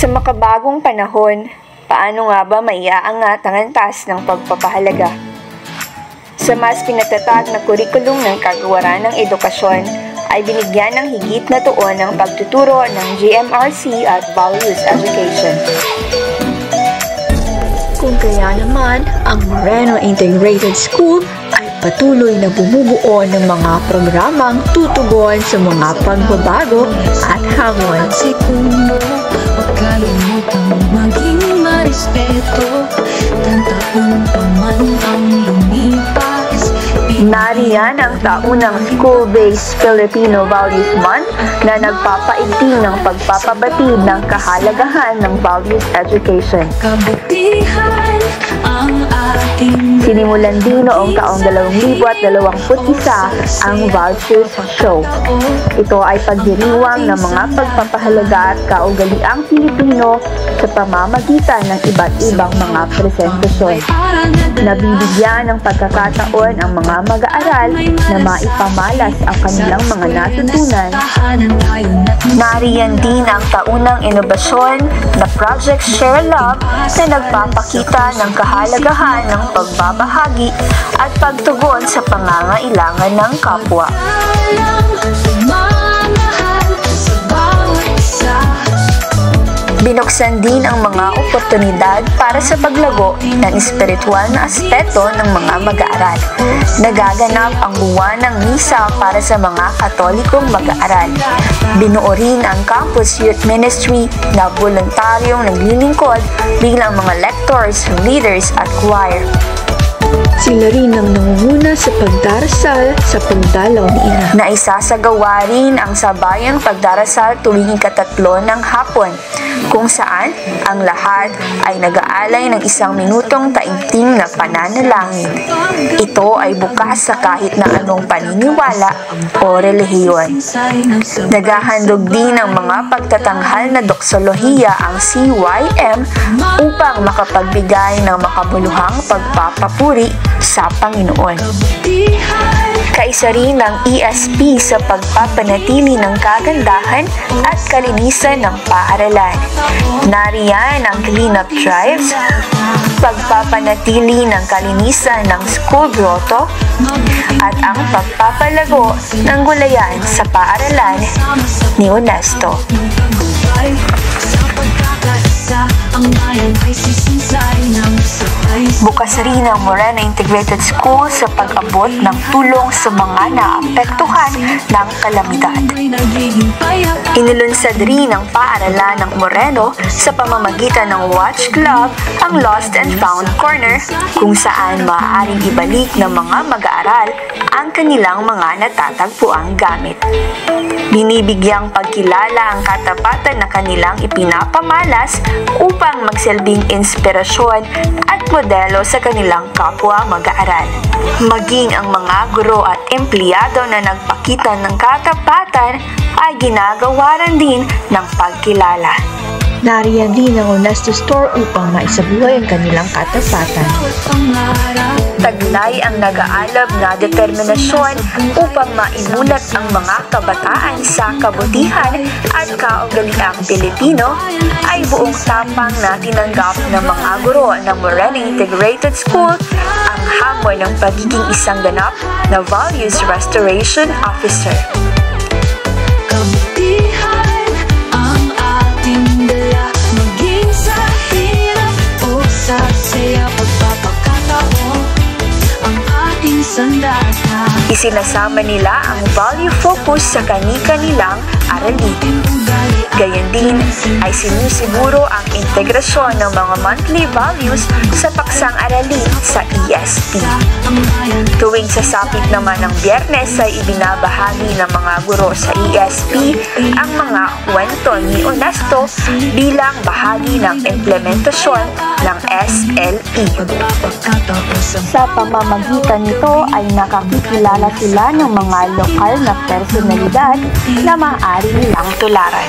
Sa makabagong panahon, paano nga ba maiaangat ang antas ng pagpapahalaga? Sa mas pinatatag na kurikulum ng kagawaran ng edukasyon, ay binigyan ng higit na tuon ang pagtuturo ng GMRC at Values Education. Kung kaya naman, ang Moreno Integrated School ay patuloy na bumubuo ng mga programang tutugon sa mga pagbabago at hamon. Segundo, huwag kalimutang maging marespeto, tantaon pa man ang lumipas. Nariyan ang taunang School-Based Filipino Values Month na nagpapaigting ng pagpapabatid ng kahalagahan ng Values Education. Kabutihan ang ating Sinimulan din noong taong 2021 ang Values Show. Ito ay pagdiriwang ng mga pagpapahalaga at kaugaliang Pilipino sa pamamagitan ng iba't ibang mga presentasyon. Nabibigyan ng pagkakataon ang mga mag-aaral na maipamalas ang kanilang mga natutunan. Nariyan din ang taunang inobasyon na Project Share Love na nagpapakita ng kahalagahan ng pagbabahagi at pagtugon sa pangangailangan ng kapwa. Binuksan din ang mga oportunidad para sa paglago ng espiritual na aspeto ng mga mag-aaral. Nagaganap ang buwan ng misa para sa mga Katolikong mag-aaral. Binuo rin ang Campus Youth Ministry na voluntaryong naglilingkod bilang mga lectors, leaders at choir. Sila rin ang nangunguna sa pagdarasal sa pagdalaw ni Ina. Naisasagawa rin ang sabayang pagdarasal tuwing ika-3 ng hapon, kung saan ang lahat ay nag-aalay ng 1 minutong taimtim na pananalangin. Ito ay bukas sa kahit na anong paniniwala o relihiyon. Naghahandog din ng mga pagtatanghal na doksolohiya ang CYM upang makapagbigay ng makabuluhang pagpapapuri sa Panginoon. Kaisa rin ng ESP sa pagpapanatili ng kagandahan at kalinisan ng paaralan. Nariyan ang clean-up drives, pagpapanatili ng kalinisan ng school grotto, at ang pagpapalago ng gulayan sa paaralan ni UNESCO. Bukas rin ang Moreno Integrated School sa pag-abot ng tulong sa mga naapektuhan ng kalamidad. Inilunsad rin ang paaralan ng Moreno sa pamamagitan ng Watch Club ang Lost and Found Corner, kung saan maaaring ibalik ng mga mag-aaral ang kanilang mga natatagpuang gamit. Binibigyang pagkilala ang katapatan na kanilang ipinapamalas upang magsilbing inspirasyon at modelo sa kanilang kapwa mag-aaral. Maging ang mga guro at empleyado na nagpakita ng katapatan ay ginagawaran din ng pagkilala. Nariyan din ang UNESCO Store upang maisabuhay ang kanilang katapatan. Taglay ang nag-aalab na determinasyon upang maimulat ang mga kabataan sa kabutihan at kaugaliang Pilipino ay buong tapang na tinanggap ng mga guro ng Moreno Integrated School ang hamon ng pagiging isang ganap na Values Restoration Officer. Isinasama nila ang value focus sa kani-kanilang aralin. Gayon din ay sinisiguro ang integrasyon ng mga monthly values sa paksang aralin sa ESP. Tuwing sasapit naman ng Biyernes ay ibinabahagi ng mga guro sa ESP ang mga kwento ni UNESCO bilang bahagi ng implementasyon ng SLE. Sa pamamagitan nito ay nakakikilala sila ng mga lokal na personalidad na maaari nilang tularan.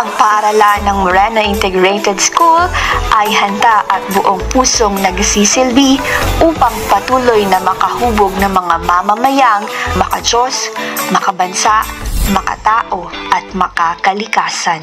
Ang paaralan ng Moreno Integrated School ay handa at buong pusong nagsisilbi upang patuloy na makahubog ng mga mamamayang makadiyos, makabansa, makatao at makakalikasan.